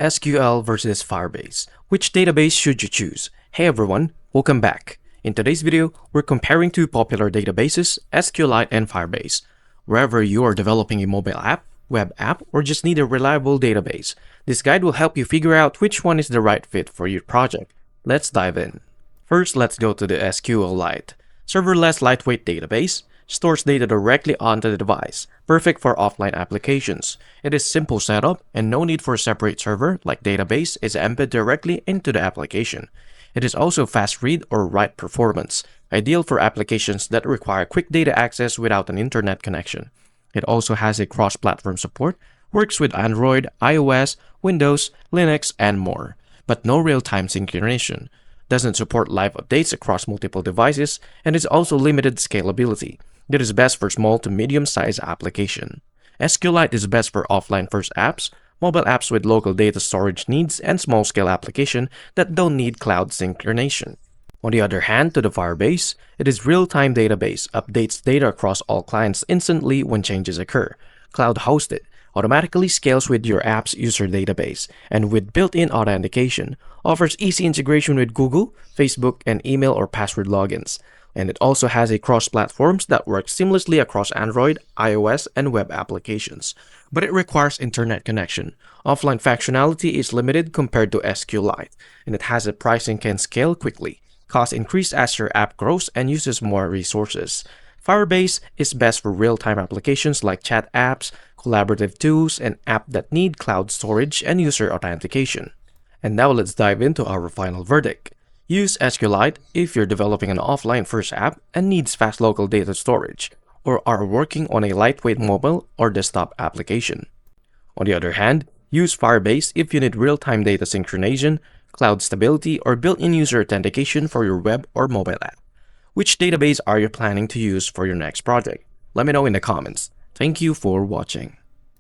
SQL versus Firebase. Which database should you choose? Hey everyone, welcome back. In today's video, we're comparing two popular databases, SQLite and Firebase. Wherever you are developing a mobile app, web app, or just need a reliable database, this guide will help you figure out which one is the right fit for your project. Let's dive in. First, let's go to the SQLite. Serverless lightweight database. Stores data directly onto the device, perfect for offline applications. It is simple setup and no need for a separate server like database is embedded directly into the application. It is also fast read or write performance, ideal for applications that require quick data access without an internet connection. It also has a cross-platform support, works with Android, iOS, Windows, Linux, and more, but no real-time synchronization. Doesn't support live updates across multiple devices, and is also limited scalability. It is best for small to medium-sized application. SQLite is best for offline-first apps, mobile apps with local data storage needs, and small-scale applications that don't need cloud synchronization. On the other hand, to the Firebase, it is real-time database, updates data across all clients instantly when changes occur. Cloud-hosted, automatically scales with your app's user database, and with built-in authentication, offers easy integration with Google, Facebook, and email or password logins. And it also has a cross-platforms that works seamlessly across Android, iOS, and web applications. But it requires internet connection. Offline functionality is limited compared to SQLite, and it has a pricing can scale quickly. Costs increase as your app grows and uses more resources. Firebase is best for real-time applications like chat apps, collaborative tools, and apps that need cloud storage and user authentication. And now let's dive into our final verdict. Use SQLite if you're developing an offline-first app and needs fast local data storage, or are working on a lightweight mobile or desktop application. On the other hand, use Firebase if you need real-time data synchronization, cloud stability, or built-in user authentication for your web or mobile app. Which database are you planning to use for your next project? Let me know in the comments. Thank you for watching.